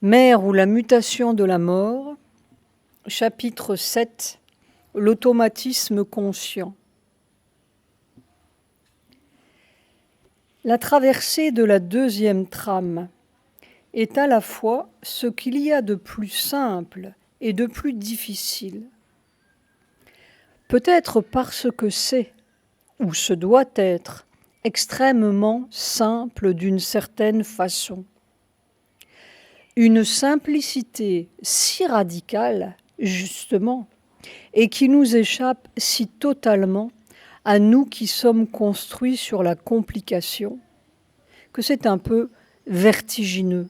Mère ou la mutation de la mort, chapitre 7, l'automatisme conscient. La traversée de la deuxième trame est à la fois ce qu'il y a de plus simple et de plus difficile. Peut-être parce que c'est, ou ce doit être, extrêmement simple d'une certaine façon. Une simplicité si radicale, justement, et qui nous échappe si totalement à nous qui sommes construits sur la complication, que c'est un peu vertigineux.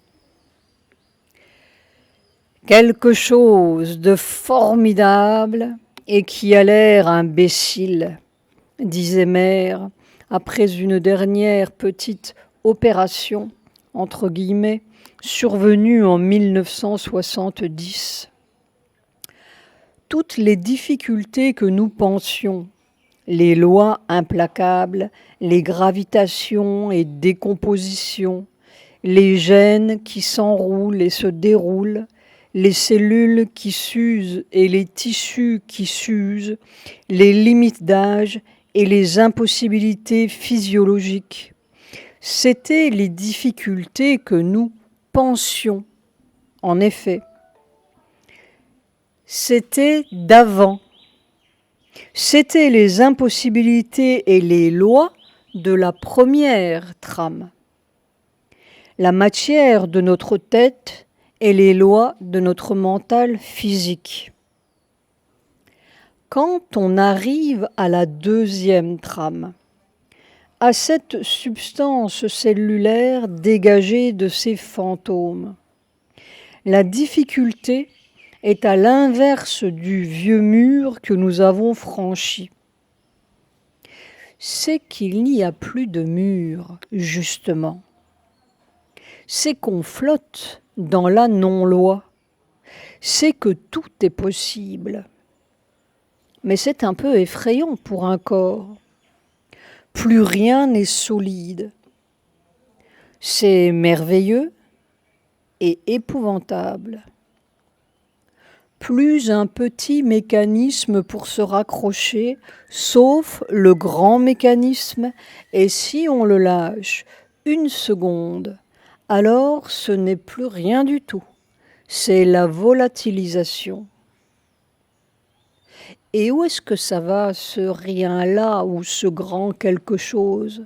Quelque chose de formidable et qui a l'air imbécile, disait Mère, après une dernière petite opération, entre guillemets, survenue en 1970. Toutes les difficultés que nous pensions, les lois implacables, les gravitations et décompositions, les gènes qui s'enroulent et se déroulent, les cellules qui s'usent et les tissus qui s'usent, les limites d'âge et les impossibilités physiologiques. C'étaient les difficultés que nous pensions, en effet. C'était d'avant. C'étaient les impossibilités et les lois de la première trame. La matière de notre tête et les lois de notre mental physique. Quand on arrive à la deuxième trame, à cette substance cellulaire dégagée de ces fantômes, la difficulté est à l'inverse du vieux mur que nous avons franchi. C'est qu'il n'y a plus de mur, justement. C'est qu'on flotte dans la non-loi. C'est que tout est possible. Mais c'est un peu effrayant pour un corps. Plus rien n'est solide. C'est merveilleux et épouvantable. Plus un petit mécanisme pour se raccrocher, sauf le grand mécanisme, et si on le lâche une seconde, alors ce n'est plus rien du tout. C'est la volatilisation. Et où est-ce que ça va, ce rien-là ou ce grand quelque chose ?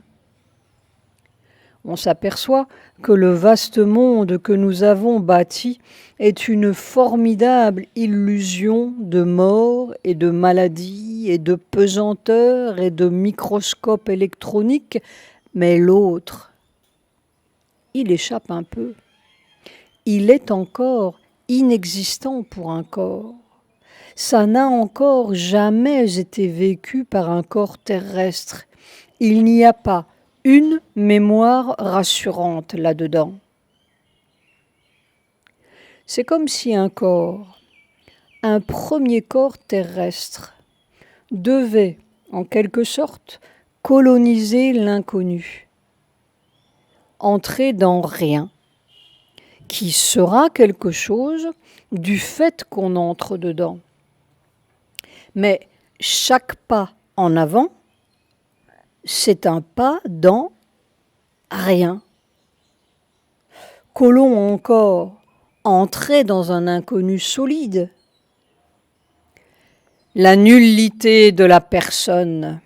On s'aperçoit que le vaste monde que nous avons bâti est une formidable illusion de mort et de maladie et de pesanteur et de microscope électronique, mais l'autre, il échappe un peu. Il est encore inexistant pour un corps. Ça n'a encore jamais été vécu par un corps terrestre. Il n'y a pas une mémoire rassurante là-dedans. C'est comme si un corps, un premier corps terrestre, devait, en quelque sorte, coloniser l'inconnu, entrer dans rien, qui sera quelque chose du fait qu'on entre dedans. Mais chaque pas en avant, c'est un pas dans rien. Qu'allons encore entrer dans un inconnu solide. La nullité de la personne,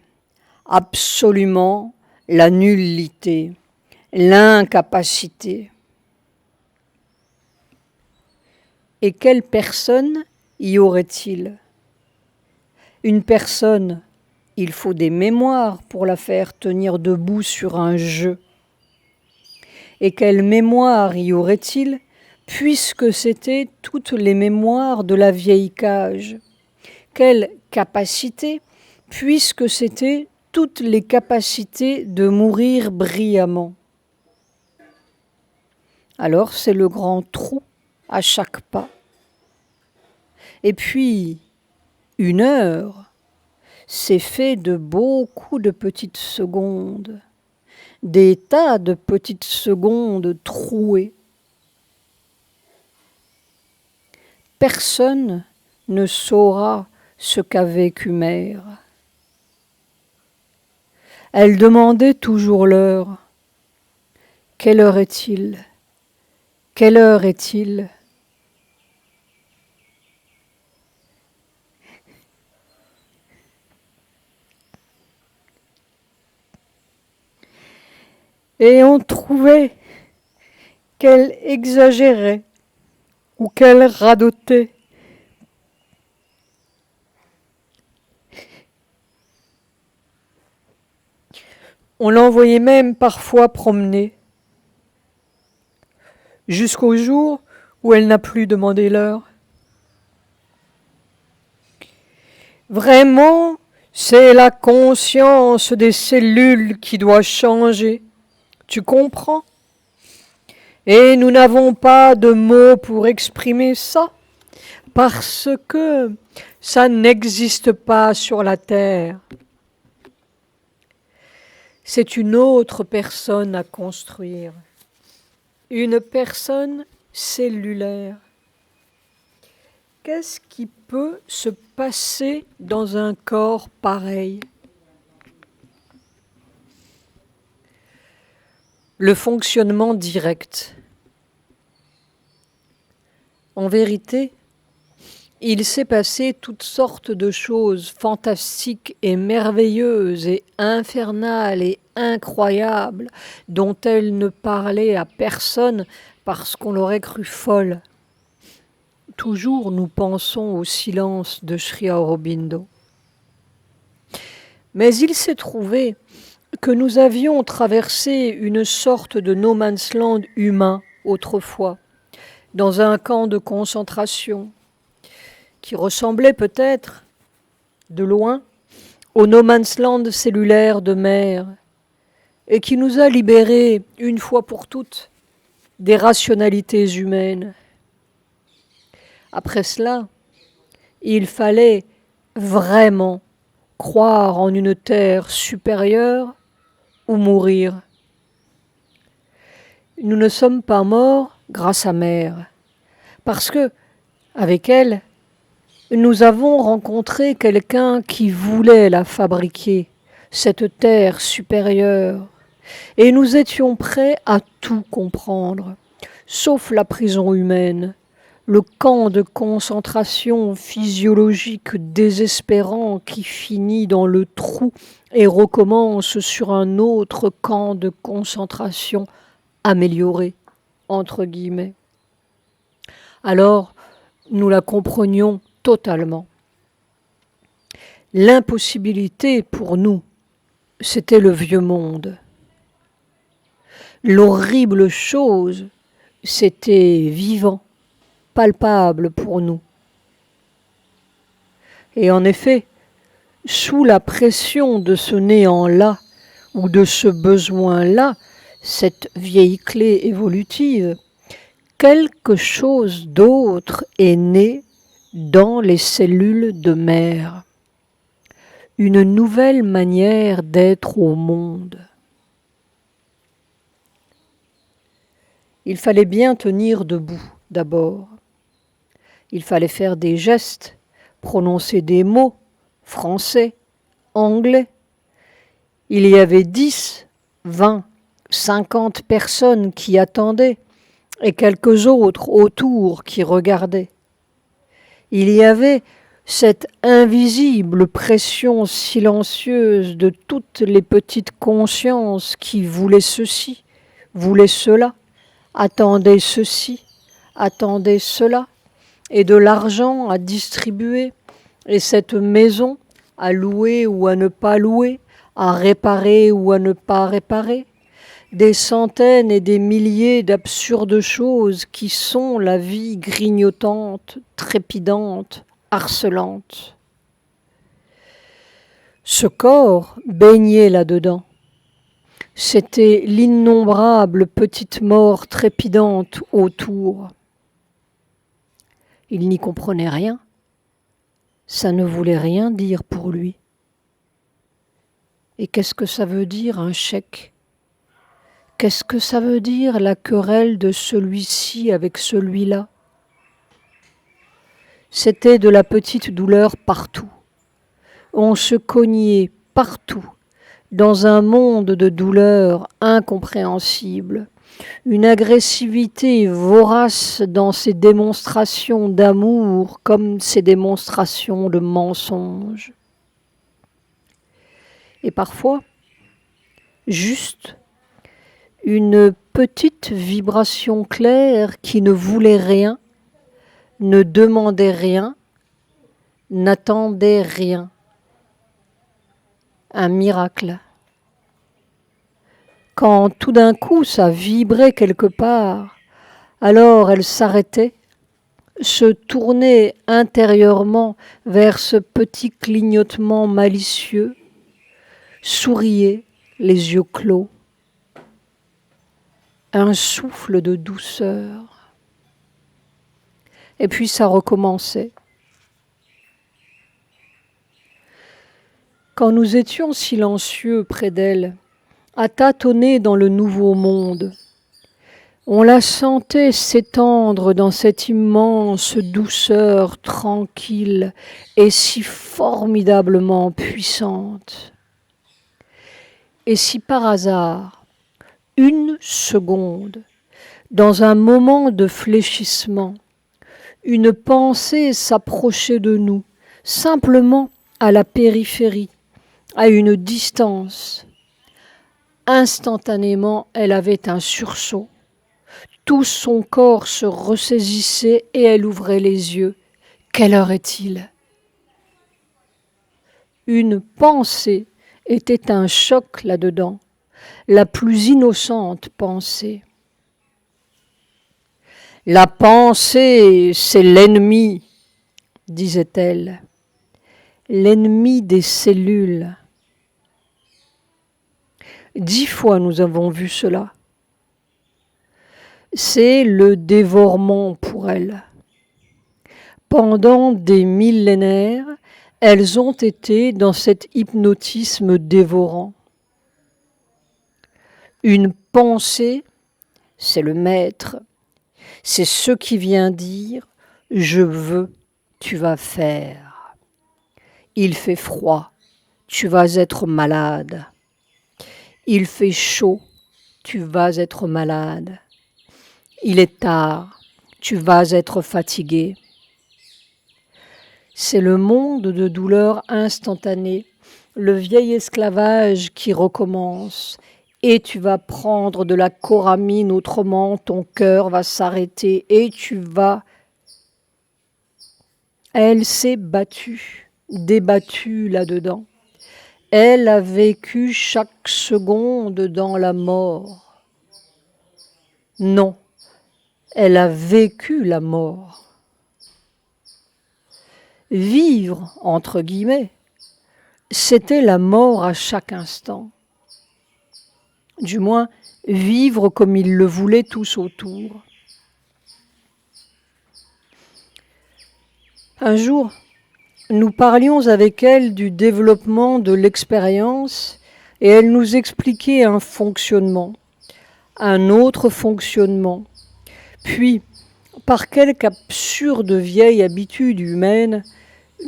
absolument la nullité, l'incapacité. Et quelle personne y aurait-il ? Une personne, il faut des mémoires pour la faire tenir debout sur un jeu. Et quelle mémoire y aurait-il, puisque c'était toutes les mémoires de la vieille cage ? Quelle capacité, puisque c'était toutes les capacités de mourir brillamment ? Alors c'est le grand trou à chaque pas. Et puis, 1 heure, c'est fait de beaucoup de petites secondes, des tas de petites secondes trouées. personne ne saura ce qu'a vécu mère. Elle demandait toujours l'heure. Quelle heure est-il? Quelle heure est-il? Et on trouvait qu'elle exagérait ou qu'elle radotait. On l'envoyait même parfois promener, jusqu'au jour où elle n'a plus demandé l'heure. Vraiment, c'est la conscience des cellules qui doit changer. Tu comprends? Et nous n'avons pas de mots pour exprimer ça, parce que ça n'existe pas sur la Terre. C'est une autre personne à construire, une personne cellulaire. Qu'est-ce qui peut se passer dans un corps pareil? Le fonctionnement direct. En vérité, il s'est passé toutes sortes de choses fantastiques et merveilleuses et infernales et incroyables dont elle ne parlait à personne parce qu'on l'aurait crue folle. Toujours nous pensons au silence de Sri Aurobindo. Mais il s'est trouvé que nous avions traversé une sorte de no man's land humain autrefois, dans un camp de concentration, qui ressemblait peut-être, de loin, au no man's land cellulaire de mer, et qui nous a libérés, une fois pour toutes, des rationalités humaines. Après cela, il fallait vraiment croire en une terre supérieure ou mourir. Nous ne sommes pas morts grâce à mère, parce que, avec elle, nous avons rencontré quelqu'un qui voulait la fabriquer, cette terre supérieure, et nous étions prêts à tout comprendre, sauf la prison humaine, le camp de concentration physiologique désespérant qui finit dans le trou et recommence sur un autre camp de concentration amélioré, entre guillemets. Alors, nous la comprenions totalement. L'impossibilité pour nous, c'était le vieux monde. L'horrible chose, c'était vivant, palpable pour nous. Et en effet, sous la pression de ce néant-là, ou de ce besoin-là, cette vieille clé évolutive, quelque chose d'autre est né dans les cellules de mère. Une nouvelle manière d'être au monde. Il fallait bien tenir debout, d'abord. Il fallait faire des gestes, prononcer des mots, français, anglais. Il y avait 10, 20, 50 personnes qui attendaient et quelques autres autour qui regardaient. Il y avait cette invisible pression silencieuse de toutes les petites consciences qui voulaient ceci, voulaient cela, attendaient ceci, attendaient cela, et de l'argent à distribuer, et cette maison à louer ou à ne pas louer, à réparer ou à ne pas réparer, des centaines et des milliers d'absurdes choses qui sont la vie grignotante, trépidante, harcelante. Ce corps baignait là-dedans. C'était l'innombrable petite mort trépidante autour. Il n'y comprenait rien. Ça ne voulait rien dire pour lui. Et qu'est-ce que ça veut dire un chèque? Qu'est-ce que ça veut dire la querelle de celui-ci avec celui-là? C'était de la petite douleur partout. On se cognait partout, dans un monde de douleur incompréhensible, une agressivité vorace dans ses démonstrations d'amour comme ses démonstrations de mensonge. Et parfois, juste une petite vibration claire qui ne voulait rien, ne demandait rien, n'attendait rien. Un miracle. Quand tout d'un coup ça vibrait quelque part, alors elle s'arrêtait, se tournait intérieurement vers ce petit clignotement malicieux, souriait, les yeux clos. Un souffle de douceur. Et puis ça recommençait. Quand nous étions silencieux près d'elle, à tâtonner dans le nouveau monde, on la sentait s'étendre dans cette immense douceur tranquille et si formidablement puissante. Et si par hasard, une seconde, dans un moment de fléchissement, une pensée s'approchait de nous, simplement à la périphérie, à une distance, instantanément, elle avait un sursaut. Tout son corps se ressaisissait et elle ouvrait les yeux. Quelle heure est-il ? Une pensée était un choc là-dedans, la plus innocente pensée. La pensée, c'est l'ennemi, disait-elle, l'ennemi des cellules. 10 fois nous avons vu cela. C'est le dévorement pour elles. Pendant des millénaires, elles ont été dans cet hypnotisme dévorant. Une pensée, c'est le maître. C'est ce qui vient dire « je veux, tu vas faire ». Il fait froid, tu vas être malade. Il fait chaud, tu vas être malade. Il est tard, tu vas être fatigué. C'est le monde de douleur instantanée, le vieil esclavage qui recommence. Et tu vas prendre de la coramine, autrement ton cœur va s'arrêter et tu vas... Elle s'est battue, débattue là-dedans. Elle a vécu chaque seconde dans la mort. Non, elle a vécu la mort. Vivre, entre guillemets, c'était la mort à chaque instant. Du moins, vivre comme ils le voulaient tous autour. Un jour, nous parlions avec elle du développement de l'expérience et elle nous expliquait un fonctionnement, un autre fonctionnement. Puis, par quelque absurde vieille habitude humaine,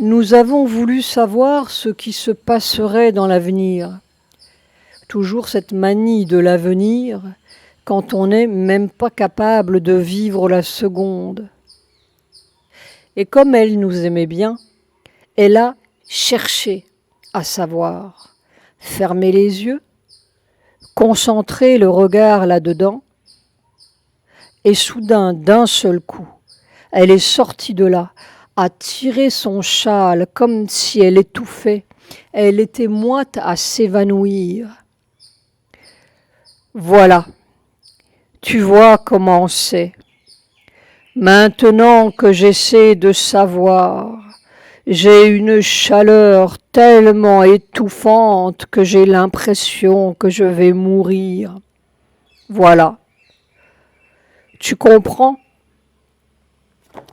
nous avons voulu savoir ce qui se passerait dans l'avenir. Toujours cette manie de l'avenir quand on n'est même pas capable de vivre la seconde. Et comme elle nous aimait bien, elle a cherché à savoir, fermer les yeux, concentrer le regard là-dedans, et soudain, d'un seul coup, elle est sortie de là, a tiré son châle comme si elle étouffait, elle était moite à s'évanouir. Voilà, tu vois comment c'est. Maintenant que j'essaie de savoir, j'ai une chaleur tellement étouffante que j'ai l'impression que je vais mourir. Voilà. Tu comprends ?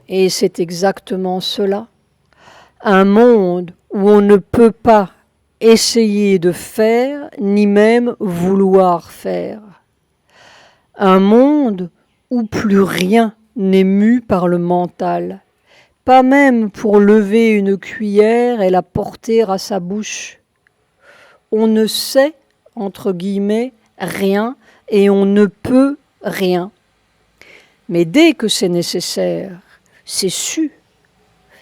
Et c'est exactement cela. Un monde où on ne peut pas essayer de faire, ni même vouloir faire. Un monde où plus rien n'est mu par le mental. pas même pour lever une cuillère et la porter à sa bouche. On ne sait, entre guillemets, rien et on ne peut rien. Mais dès que c'est nécessaire, c'est su,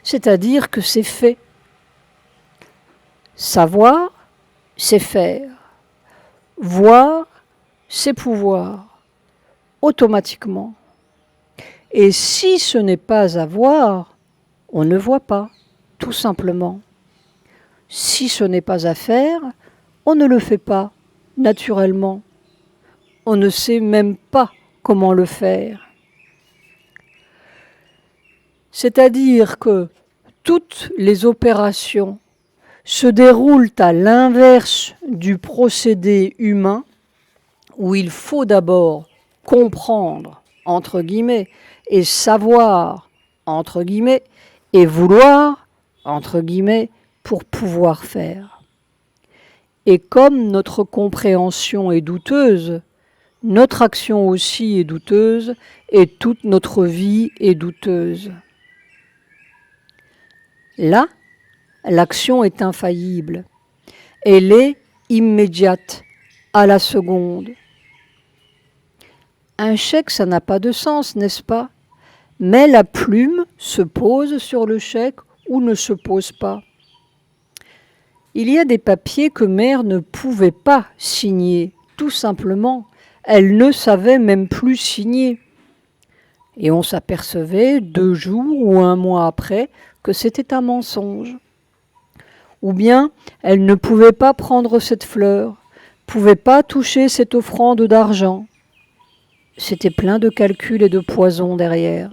c'est-à-dire que c'est fait. Savoir, c'est faire. Voir, c'est pouvoir, automatiquement. Et si ce n'est pas à voir, on ne voit pas, tout simplement. Si ce n'est pas à faire, on ne le fait pas, naturellement. On ne sait même pas comment le faire. C'est-à-dire que toutes les opérations se déroulent à l'inverse du procédé humain, où il faut d'abord comprendre, entre guillemets, et savoir, entre guillemets, et vouloir, entre guillemets, pour pouvoir faire. Et comme notre compréhension est douteuse, notre action aussi est douteuse, et toute notre vie est douteuse. Là, l'action est infaillible. Elle est immédiate, à la seconde. Un chèque, ça n'a pas de sens, n'est-ce pas? Mais la plume se pose sur le chèque ou ne se pose pas. Il y a des papiers que Mère ne pouvait pas signer, tout simplement. Elle ne savait même plus signer. Et on s'apercevait 2 jours ou 1 mois après que c'était un mensonge. Ou bien, elle ne pouvait pas prendre cette fleur, pouvait pas toucher cette offrande d'argent. C'était plein de calculs et de poison derrière.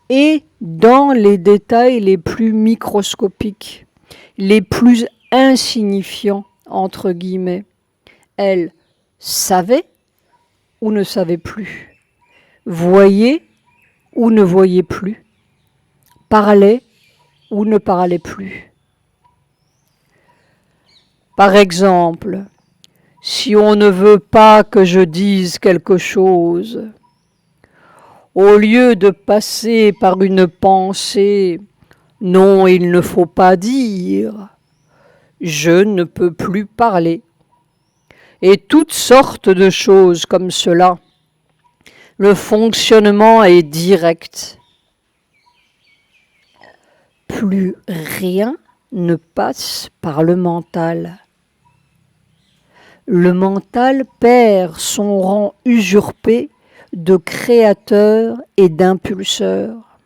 Et dans les détails les plus microscopiques, les plus insignifiants, entre guillemets, elle savait ou ne savait plus, voyait ou ne voyait plus, parlait ou ne parlait plus. Par exemple, si on ne veut pas que je dise quelque chose, au lieu de passer par une pensée « non, il ne faut pas dire », je ne peux plus parler. Et toutes sortes de choses comme cela. Le fonctionnement est direct. Plus rien ne passe par le mental. Le mental perd son rang usurpé de créateur et d'impulseur.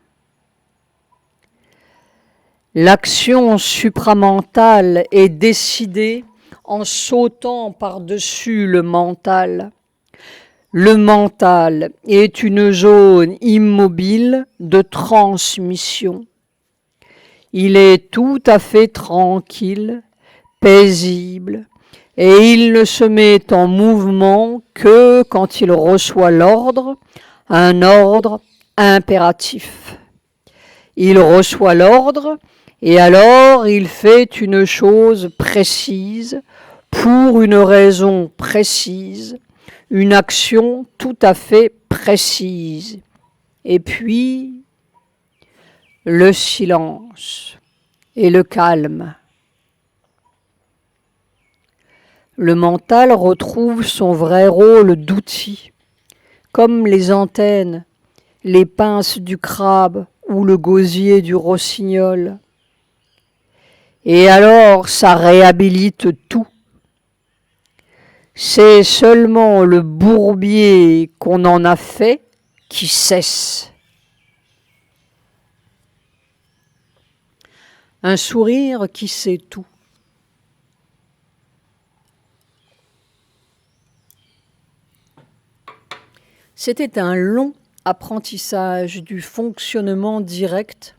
L'action supramentale est décidée en sautant par-dessus le mental. Le mental est une zone immobile de transmission. Il est tout à fait tranquille, paisible, et il ne se met en mouvement que quand il reçoit l'ordre, un ordre impératif. Il reçoit l'ordre et alors il fait une chose précise, pour une raison précise, une action tout à fait précise. Et puis, le silence et le calme. Le mental retrouve son vrai rôle d'outil, comme les antennes, les pinces du crabe ou le gosier du rossignol. Et alors ça réhabilite tout. C'est seulement le bourbier qu'on en a fait qui cesse. Un sourire qui sait tout. C'était un long apprentissage du fonctionnement direct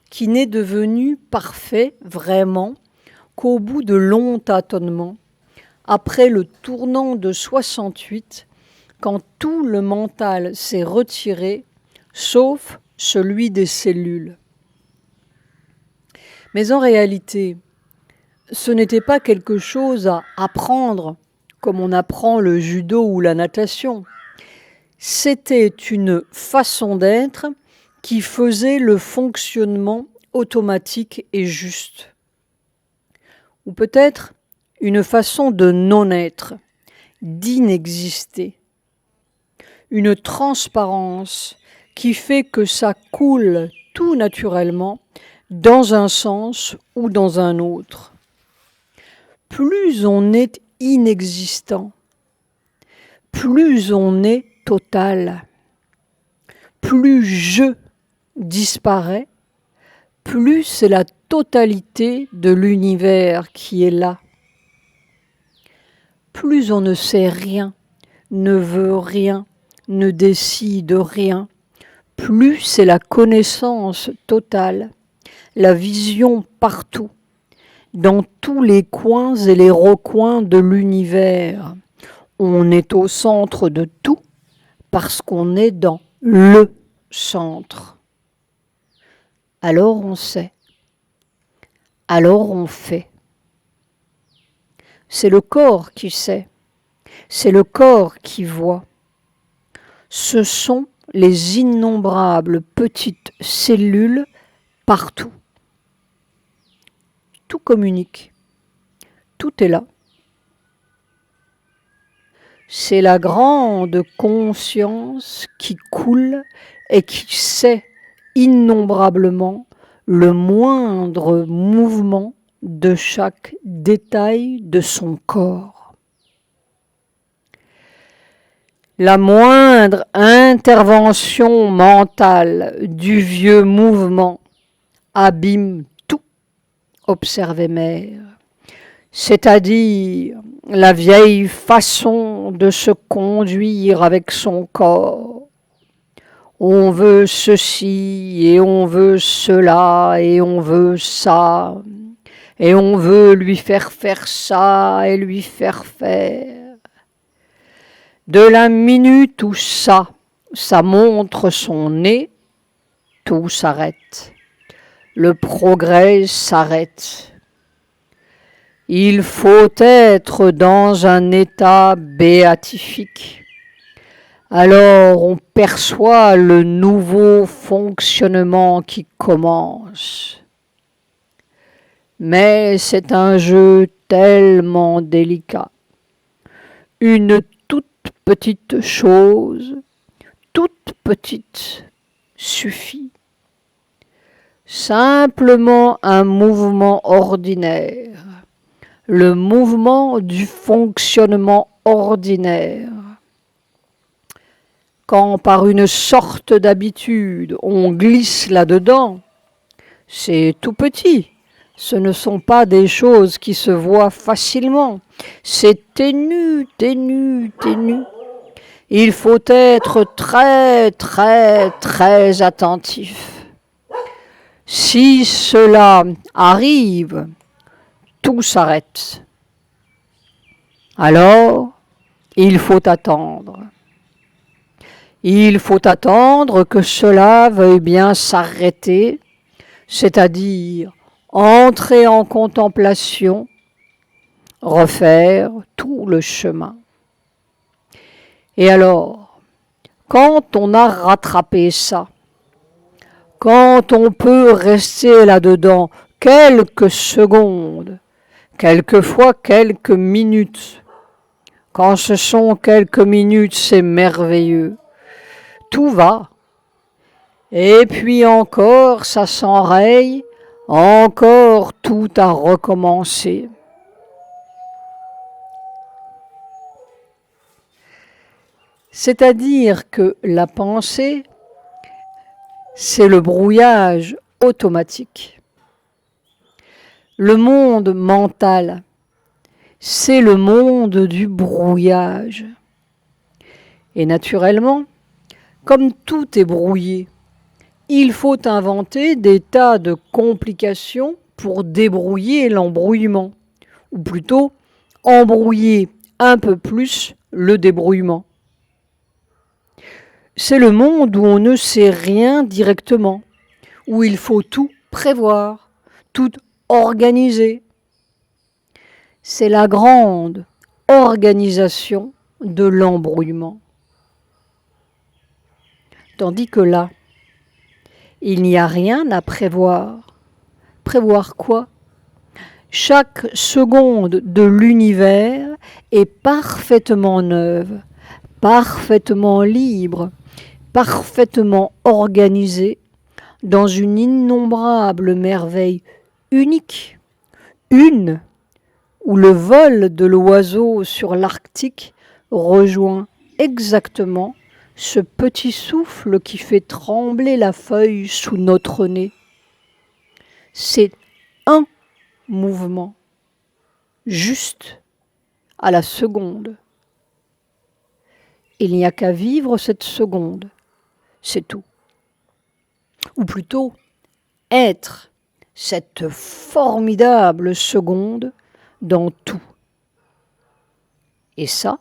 qui n'est devenu parfait vraiment qu'au bout de longs tâtonnements, après le tournant de 68, quand tout le mental s'est retiré, sauf celui des cellules. Mais en réalité, ce n'était pas quelque chose à apprendre, comme on apprend le judo ou la natation. C'était une façon d'être qui faisait le fonctionnement automatique et juste. Ou peut-être une façon de non-être, d'inexister. Une transparence qui fait que ça coule tout naturellement dans un sens ou dans un autre. Plus on est inexistant, plus on est total, plus je disparaît, plus c'est la totalité de l'univers qui est là. Plus on ne sait rien, ne veut rien, ne décide rien, plus c'est la connaissance totale, la vision partout, dans tous les coins et les recoins de l'univers. On est au centre de tout parce qu'on est dans le centre. Alors on sait, alors on fait. C'est le corps qui sait, c'est le corps qui voit. Ce sont les innombrables petites cellules partout. Tout communique, tout est là. C'est la grande conscience qui coule et qui sait innombrablement le moindre mouvement de chaque détail de son corps. La moindre intervention mentale du vieux mouvement abîme tout, observait Mère, c'est-à-dire la vieille façon de se conduire avec son corps. On veut ceci et on veut cela et on veut ça et on veut lui faire ça et lui faire faire. De la minute où ça montre son nez, tout s'arrête. Le progrès s'arrête. Il faut être dans un état béatifique. Alors on perçoit le nouveau fonctionnement qui commence. Mais c'est un jeu tellement délicat. Une toute petite chose, toute petite, suffit. Simplement un mouvement ordinaire, le mouvement du fonctionnement ordinaire. Quand par une sorte d'habitude on glisse là-dedans, c'est tout petit. Ce ne sont pas des choses qui se voient facilement. C'est ténu, ténu, ténu. Il faut être très, très, très attentif. Si cela arrive, tout s'arrête. Alors, il faut attendre. Il faut attendre que cela veuille bien s'arrêter, c'est-à-dire entrer en contemplation, refaire tout le chemin. Et alors, quand on a rattrapé ça, quand on peut rester là-dedans quelques secondes, quelquefois quelques minutes, quand ce sont quelques minutes, c'est merveilleux. Tout va. Et puis encore, ça s'enraye, encore tout a recommencé. C'est-à-dire que la pensée, c'est le brouillage automatique. Le monde mental, c'est le monde du brouillage. Et naturellement, comme tout est brouillé, il faut inventer des tas de complications pour débrouiller l'embrouillement, ou plutôt embrouiller un peu plus le débrouillement. C'est le monde où on ne sait rien directement, où il faut tout prévoir, tout organiser. C'est la grande organisation de l'embrouillement. Tandis que là, Il n'y a rien à prévoir. Prévoir quoi? Chaque seconde de l'univers est parfaitement neuve, parfaitement libre, parfaitement organisée dans une innombrable merveille unique, une où le vol de l'oiseau sur l'Arctique rejoint exactement ce petit souffle qui fait trembler la feuille sous notre nez. C'est un mouvement, juste à la seconde. Il n'y a qu'à vivre cette seconde, c'est tout. Ou plutôt, être cette formidable seconde dans tout. Et ça,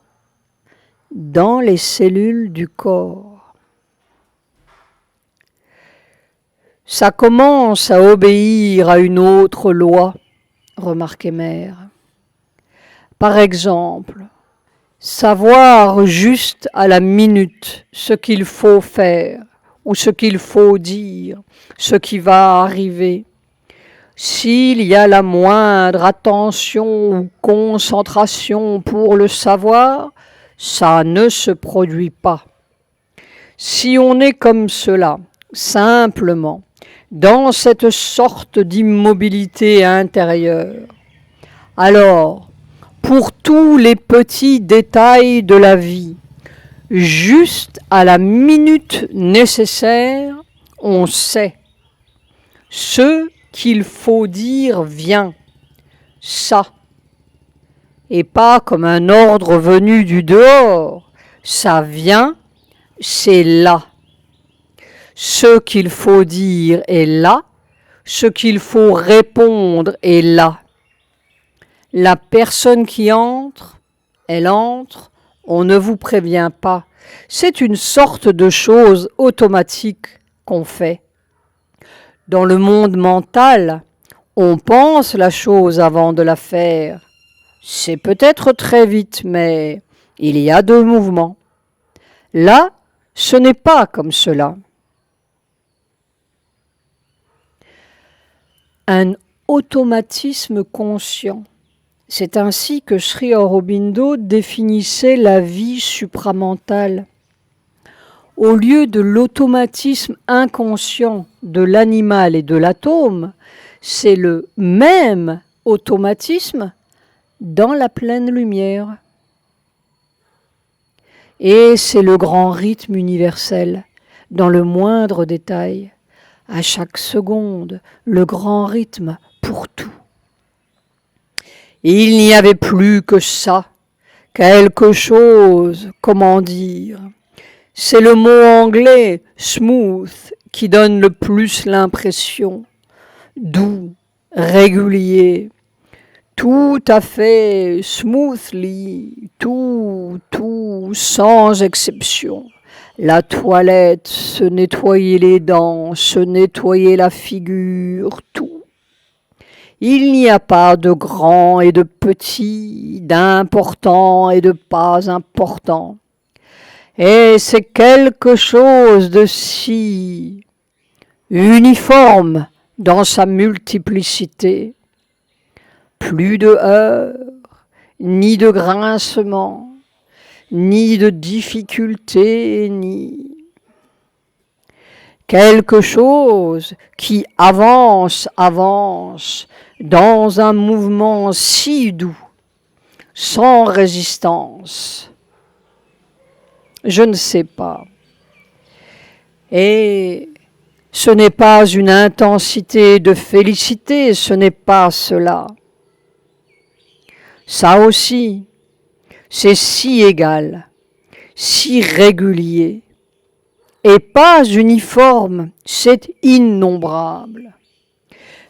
dans les cellules du corps. Ça commence à obéir à une autre loi, remarquait Mère. Par exemple, savoir juste à la minute ce qu'il faut faire ou ce qu'il faut dire, ce qui va arriver. S'il y a la moindre attention ou concentration pour le savoir, ça ne se produit pas. Si on est comme cela, simplement, dans cette sorte d'immobilité intérieure, alors, pour tous les petits détails de la vie, juste à la minute nécessaire, on sait. Ce qu'il faut dire vient, ça. Et pas comme un ordre venu du dehors, ça vient, c'est là. Ce qu'il faut dire est là, ce qu'il faut répondre est là. La personne qui entre, elle entre, on ne vous prévient pas. C'est une sorte de chose automatique qu'on fait. Dans le monde mental, on pense la chose avant de la faire. C'est peut-être très vite, mais il y a deux mouvements. Là, ce n'est pas comme cela. Un automatisme conscient. C'est ainsi que Sri Aurobindo définissait la vie supramentale. Au lieu de l'automatisme inconscient de l'animal et de l'atome, c'est le même automatisme dans la pleine lumière. Et c'est le grand rythme universel, dans le moindre détail, à chaque seconde, le grand rythme pour tout. Il n'y avait plus que ça, quelque chose, comment dire. C'est le mot anglais « smooth » qui donne le plus l'impression. Doux, régulier, tout à fait smoothly, tout, sans exception. La toilette, se nettoyer les dents, se nettoyer la figure, tout. Il n'y a pas de grand et de petit, d'important et de pas important. Et c'est quelque chose de si uniforme dans sa multiplicité. Plus de heurts, ni de grincements, ni de difficultés, ni quelque chose qui avance dans un mouvement si doux, sans résistance. Je ne sais pas. Et ce n'est pas une intensité de félicité, ce n'est pas cela. Ça aussi, c'est si égal, si régulier, et pas uniforme, c'est innombrable.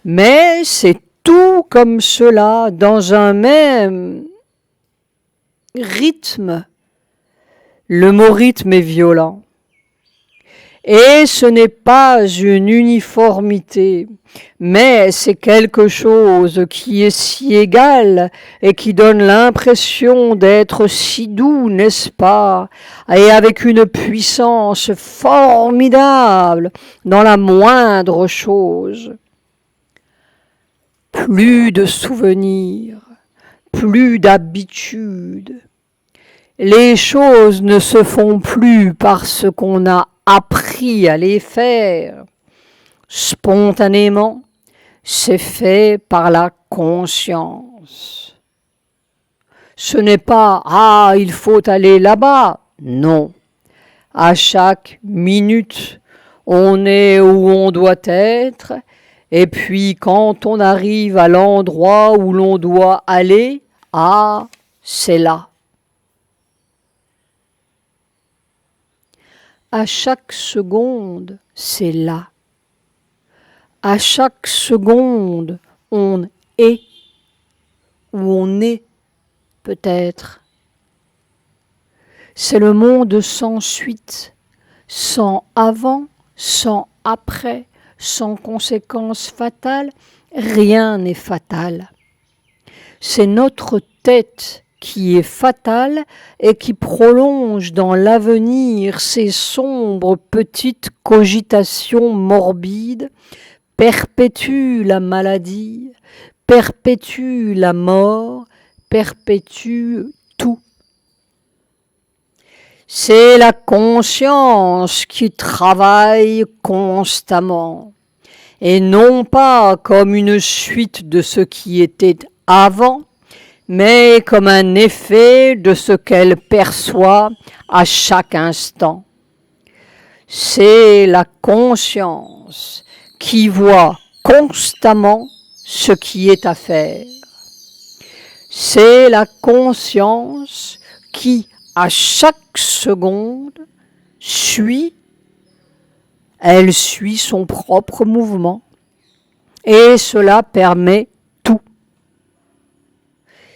Mais c'est tout comme cela dans un même rythme. Le mot rythme est violent. Et ce n'est pas une uniformité, mais c'est quelque chose qui est si égal et qui donne l'impression d'être si doux, n'est-ce pas? Et avec une puissance formidable dans la moindre chose. Plus de souvenirs, plus d'habitude. Les choses ne se font plus parce qu'on a appris à les faire. Spontanément, c'est fait par la conscience. Ce n'est pas « Ah, il faut aller là-bas ». Non. À chaque minute, on est où on doit être. Et puis quand on arrive à l'endroit où l'on doit aller, ah, c'est là. À chaque seconde, c'est là. À chaque seconde, on est où on est peut-être. C'est le monde sans suite, sans avant, sans après, sans conséquences fatales. Rien n'est fatal. C'est notre tête qui est fatale et qui prolonge dans l'avenir ces sombres petites cogitations morbides, perpétue la maladie, perpétue la mort, perpétue tout. C'est la conscience qui travaille constamment, et non pas comme une suite de ce qui était avant, mais comme un effet de ce qu'elle perçoit à chaque instant. C'est la conscience qui voit constamment ce qui est à faire. C'est la conscience qui, à chaque seconde, elle suit son propre mouvement, et cela permet tout.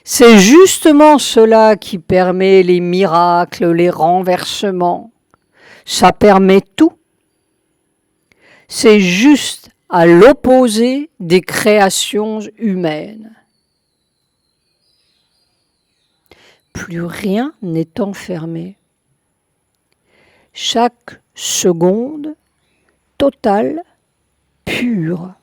C'est justement cela qui permet les miracles, les renversements. Ça permet tout. C'est juste à l'opposé des créations humaines. Plus rien n'est enfermé. Chaque seconde, totale, pure.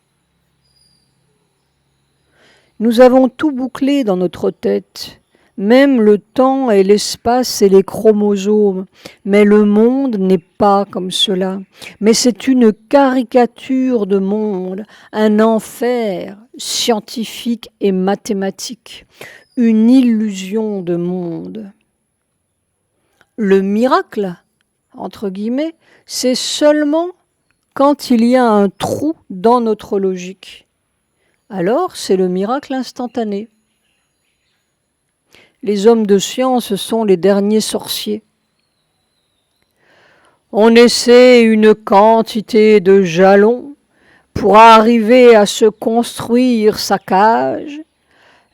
Nous avons tout bouclé dans notre tête, même le temps et l'espace et les chromosomes. Mais le monde n'est pas comme cela. Mais c'est une caricature de monde, un enfer scientifique et mathématique, une illusion de monde. Le miracle, entre guillemets, c'est seulement quand il y a un trou dans notre logique. Alors, c'est le miracle instantané. Les hommes de science sont les derniers sorciers. On essaie une quantité de jalons pour arriver à se construire sa cage,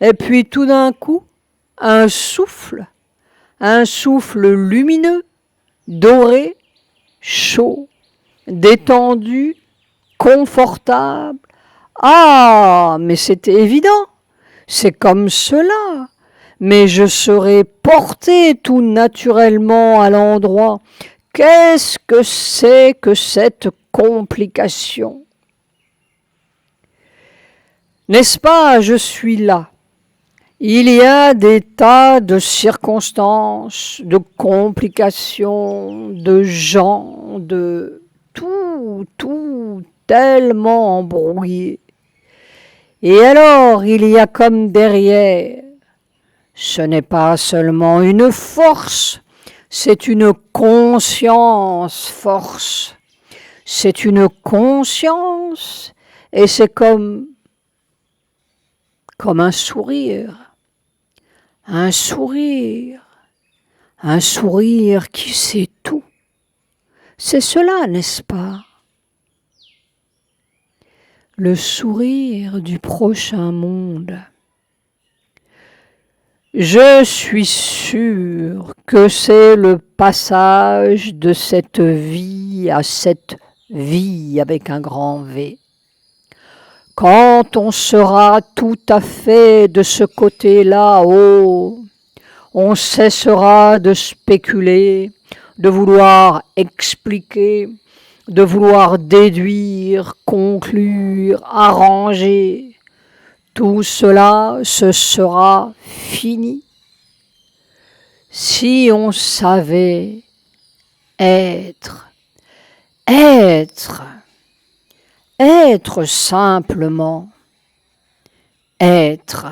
et puis tout d'un coup, un souffle lumineux, doré, chaud, détendu, confortable. Ah, mais c'est évident, c'est comme cela. Mais je serai porté tout naturellement à l'endroit. Qu'est-ce que c'est que cette complication? N'est-ce pas, je suis là. Il y a des tas de circonstances, de complications, de gens, de tout tellement embrouillé. Et alors, il y a comme derrière, ce n'est pas seulement une force, c'est une conscience force. C'est une conscience et c'est comme un sourire. Un sourire qui sait tout. C'est cela, n'est-ce pas? Le sourire du prochain monde. Je suis sûr que c'est le passage de cette vie à cette vie avec un grand V. Quand on sera tout à fait de ce côté-là, oh, on cessera de spéculer, de vouloir expliquer, de vouloir déduire, conclure, arranger. Tout cela, ce sera fini. Si on savait être, être, être simplement, être.